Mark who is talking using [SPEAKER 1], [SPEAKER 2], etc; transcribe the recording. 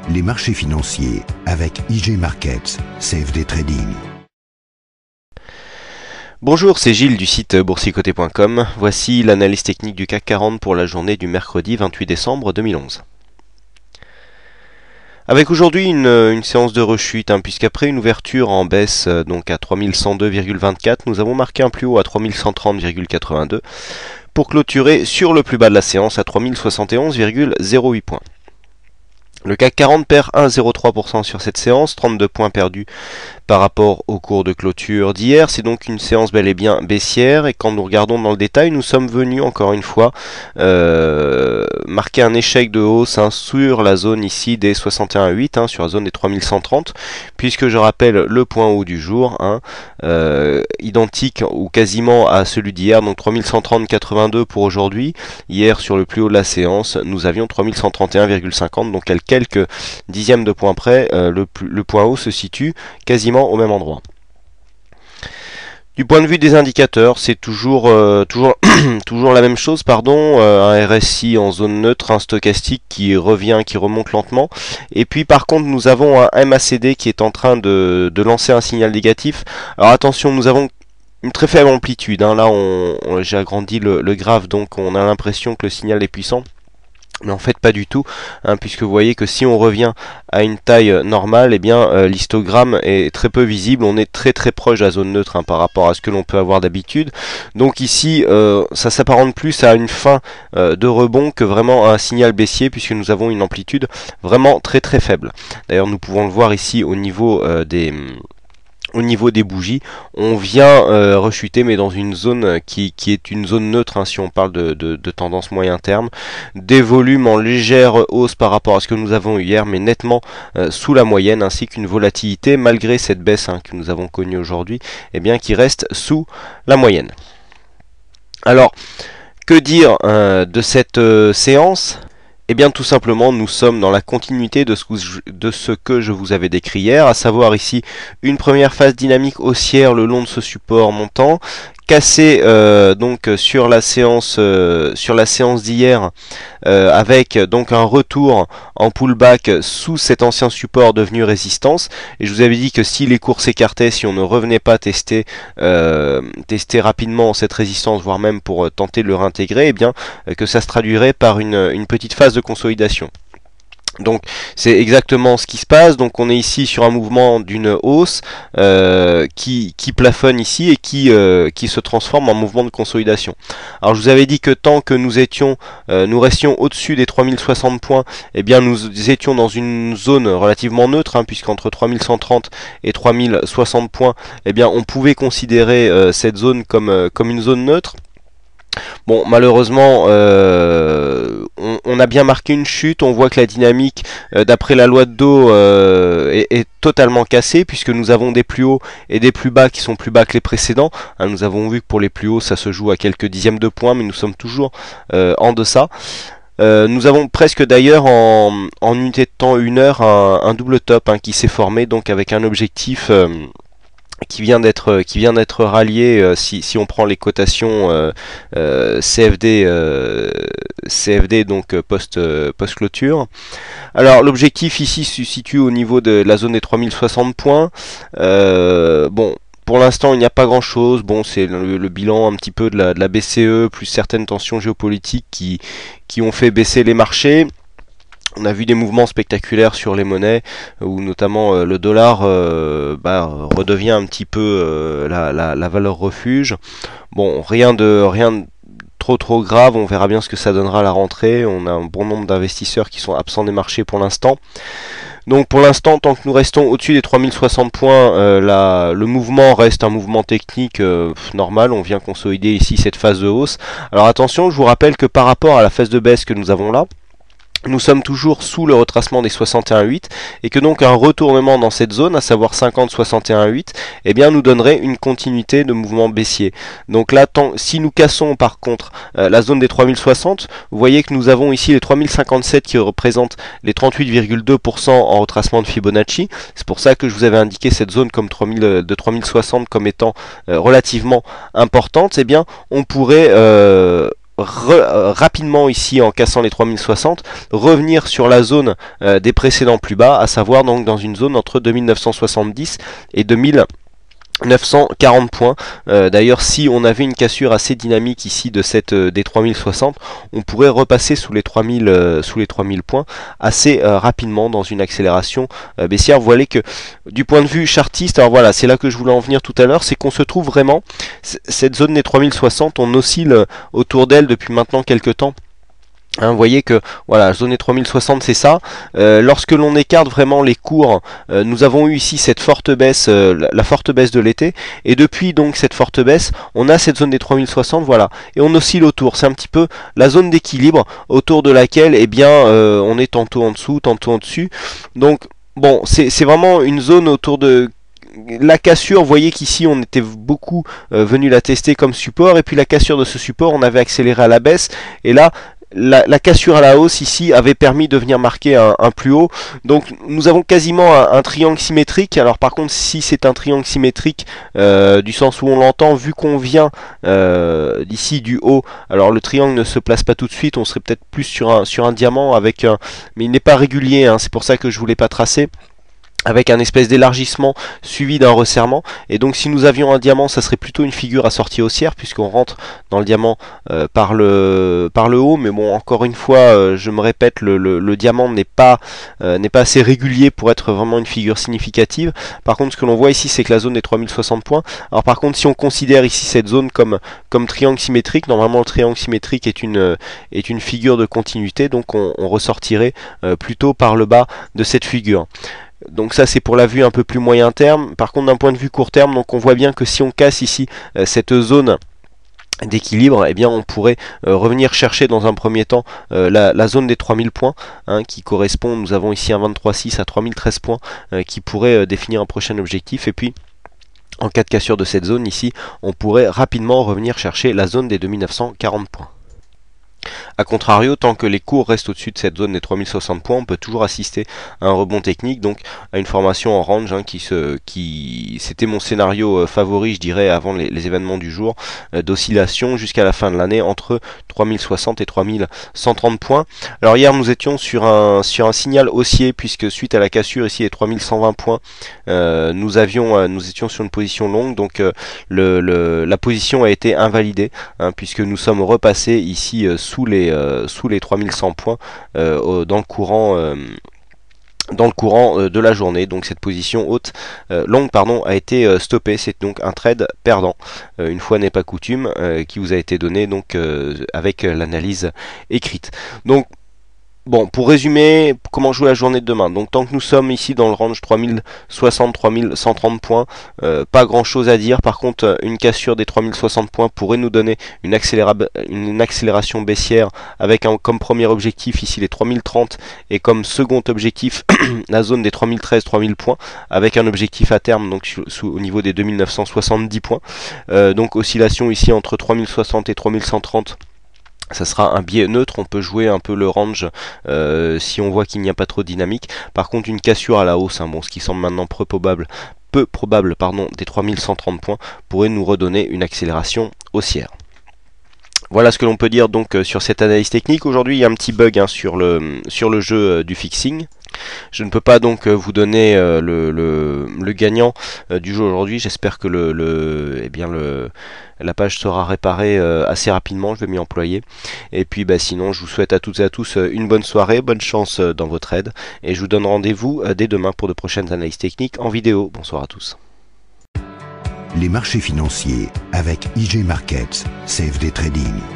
[SPEAKER 1] les marchés financiers avec IG Markets, CFD Trading.
[SPEAKER 2] Bonjour, c'est Gilles du site boursicoté.com. Voici l'analyse technique du CAC 40 pour la journée du mercredi 28 décembre 2011. Avec aujourd'hui une séance de rechute, puisqu'après une ouverture en baisse donc à 3102,24, nous avons marqué un plus haut à 3130,82 pour clôturer sur le plus bas de la séance à 3071,08 points. Le CAC 40 perd 1,03% sur cette séance, 32 points perdus par rapport au cours de clôture d'hier. C'est donc une séance bel et bien baissière, et quand nous regardons dans le détail, nous sommes venus encore une fois marquer un échec de hausse sur la zone ici des 61,8, sur la zone des 3130, puisque je rappelle le point haut du jour, identique ou quasiment à celui d'hier, donc 3130,82 pour aujourd'hui. Hier, sur le plus haut de la séance, nous avions 3131,50, donc quelques dixièmes de points près, le point haut se situe quasiment au même endroit. Du point de vue des indicateurs, c'est toujours la même chose, un RSI en zone neutre, un stochastique qui remonte lentement, et puis par contre nous avons un MACD qui est en train de lancer un signal négatif. Alors attention, nous avons une très faible amplitude, là j'ai agrandi le graphe, donc on a l'impression que le signal est puissant. Mais en fait pas du tout, puisque vous voyez que si on revient à une taille normale, l'histogramme est très peu visible, on est très proche de la zone neutre par rapport à ce que l'on peut avoir d'habitude. Donc ici ça s'apparente plus à une fin de rebond que vraiment à un signal baissier, puisque nous avons une amplitude vraiment très faible. D'ailleurs nous pouvons le voir ici au niveau des bougies, on vient rechuter, mais dans une zone qui est une zone neutre, si on parle de tendance moyen terme, des volumes en légère hausse par rapport à ce que nous avons eu hier, mais nettement sous la moyenne, ainsi qu'une volatilité malgré cette baisse que nous avons connue aujourd'hui, qui reste sous la moyenne. Alors, que dire de cette séance ? Tout simplement, nous sommes dans la continuité de ce que je vous avais décrit hier, à savoir ici une première phase dynamique haussière le long de ce support montant, cassé donc sur la séance d'hier, avec donc un retour en pullback sous cet ancien support devenu résistance. Et je vous avais dit que si les cours s'écartaient, si on ne revenait pas tester rapidement cette résistance, voire même pour tenter de le réintégrer, que ça se traduirait par une petite phase de consolidation. Donc c'est exactement ce qui se passe. Donc on est ici sur un mouvement d'une hausse qui plafonne ici et qui se transforme en mouvement de consolidation. Alors je vous avais dit que tant que nous restions au-dessus des 3060 points, nous étions dans une zone relativement neutre, puisqu'entre 3130 et 3060 points, on pouvait considérer cette zone comme une zone neutre. Bon, malheureusement, on a bien marqué une chute. On voit que la dynamique, d'après la loi de Dow, est totalement cassée, puisque nous avons des plus hauts et des plus bas qui sont plus bas que les précédents. Nous avons vu que pour les plus hauts, ça se joue à quelques dixièmes de points, mais nous sommes toujours en deçà. Nous avons presque d'ailleurs en unité de temps 1 heure un double top qui s'est formé, donc avec un objectif qui vient d'être rallié si on prend les cotations CFD donc post clôture. Alors l'objectif ici se situe au niveau de la zone des 3060 points. Pour l'instant, il n'y a pas grand-chose. Bon, c'est le bilan un petit peu de la BCE, plus certaines tensions géopolitiques qui ont fait baisser les marchés. On a vu des mouvements spectaculaires sur les monnaies, où notamment le dollar redevient un petit peu la valeur refuge. Bon, rien de trop grave, on verra bien ce que ça donnera à la rentrée. On a un bon nombre d'investisseurs qui sont absents des marchés pour l'instant. Donc pour l'instant, tant que nous restons au-dessus des 3060 points, le mouvement reste un mouvement technique normal. On vient consolider ici cette phase de hausse. Alors attention, je vous rappelle que par rapport à la phase de baisse que nous avons là, nous sommes toujours sous le retracement des 61,8 et que donc un retournement dans cette zone, à savoir 50-61,8, nous donnerait une continuité de mouvement baissier. Donc là, si nous cassons par contre la zone des 3060, vous voyez que nous avons ici les 3057 qui représentent les 38,2% en retracement de Fibonacci. C'est pour ça que je vous avais indiqué cette zone comme 3060 comme étant relativement importante. On pourrait rapidement ici en cassant les 3060, revenir sur la zone des précédents plus bas, à savoir donc dans une zone entre 2970 et 2940 points. D'ailleurs, si on avait une cassure assez dynamique ici de cette des 3060, on pourrait repasser sous les 3000 points assez rapidement dans une accélération baissière. Vous voyez que du point de vue chartiste, alors voilà, c'est là que je voulais en venir tout à l'heure, c'est qu'on se trouve vraiment cette zone des 3060, on oscille autour d'elle depuis maintenant quelques temps. Hein, vous voyez que voilà, zone des 3060 c'est ça. Lorsque l'on écarte vraiment les cours, nous avons eu ici cette forte baisse, la forte baisse de l'été, et depuis donc cette forte baisse, on a cette zone des 3060, voilà, et on oscille autour. C'est un petit peu la zone d'équilibre autour de laquelle, eh bien, on est tantôt en dessous, tantôt en dessus. Donc bon, c'est vraiment une zone autour de la cassure. Vous voyez qu'ici on était beaucoup venu la tester comme support, et puis la cassure de ce support, on avait accéléré à la baisse, et là la cassure à la hausse ici avait permis de venir marquer un plus haut. Donc nous avons quasiment un triangle symétrique. Alors par contre, si c'est un triangle symétrique du sens où on l'entend, vu qu'on vient d'ici du haut, alors le triangle ne se place pas tout de suite, on serait peut-être plus sur un diamant avec un, mais il n'est pas régulier, hein, c'est pour ça que je voulais pas tracer, avec un espèce d'élargissement suivi d'un resserrement. Et donc si nous avions un diamant, ça serait plutôt une figure assortie haussière, puisqu'on rentre dans le diamant par le haut. Mais bon, encore une fois, je me répète, le diamant n'est pas assez régulier pour être vraiment une figure significative. Par contre, ce que l'on voit ici, c'est que la zone des 3060 points. Alors par contre, si on considère ici cette zone comme triangle symétrique, normalement le triangle symétrique est une figure de continuité, donc on ressortirait plutôt par le bas de cette figure. Donc ça c'est pour la vue un peu plus moyen terme. Par contre, d'un point de vue court terme, donc on voit bien que si on casse ici cette zone d'équilibre, eh bien on pourrait revenir chercher dans un premier temps la zone des 3000 points, hein, qui correspond, nous avons ici un 23,6 à 3013 points, qui pourrait définir un prochain objectif. Et puis en cas de cassure de cette zone ici, on pourrait rapidement revenir chercher la zone des 2940 points. A contrario, tant que les cours restent au-dessus de cette zone des 3060 points, on peut toujours assister à un rebond technique, donc à une formation en range, hein, c'était mon scénario favori, je dirais, avant les événements du jour, d'oscillation jusqu'à la fin de l'année entre 3060 et 3130 points. Alors hier nous étions sur un signal haussier, puisque suite à la cassure ici des 3120 points, nous étions sur une position longue, donc la position a été invalidée, hein, puisque nous sommes repassés ici sous les 3100 points dans le courant de la journée. Donc cette position haute longue a été stoppée. C'est donc un trade perdant, une fois n'est pas coutume, qui vous a été donné donc avec l'analyse écrite. Donc bon, pour résumer, comment jouer la journée de demain. Donc tant que nous sommes ici dans le range 3060-3130 points, pas grand chose à dire. Par contre, une cassure des 3060 points pourrait nous donner une accélération baissière, avec comme premier objectif ici les 3030, et comme second objectif la zone des 3013-3000 points, avec un objectif à terme donc au niveau des 2970 points. Donc oscillation ici entre 3060 et 3130. Ça sera un biais neutre, on peut jouer un peu le range si on voit qu'il n'y a pas trop de dynamique. Par contre, une cassure à la hausse, hein, bon, ce qui semble maintenant peu probable, des 3130 points, pourrait nous redonner une accélération haussière. Voilà ce que l'on peut dire donc sur cette analyse technique. Aujourd'hui, il y a un petit bug, hein, sur le jeu du fixing. Je ne peux pas donc vous donner le gagnant du jeu aujourd'hui. J'espère que la page sera réparée assez rapidement. Je vais m'y employer. Et puis sinon, je vous souhaite à toutes et à tous une bonne soirée, bonne chance dans vos trades. Et je vous donne rendez-vous dès demain pour de prochaines analyses techniques en vidéo. Bonsoir à tous.
[SPEAKER 1] Les marchés financiers avec IG Markets, CFD Trading.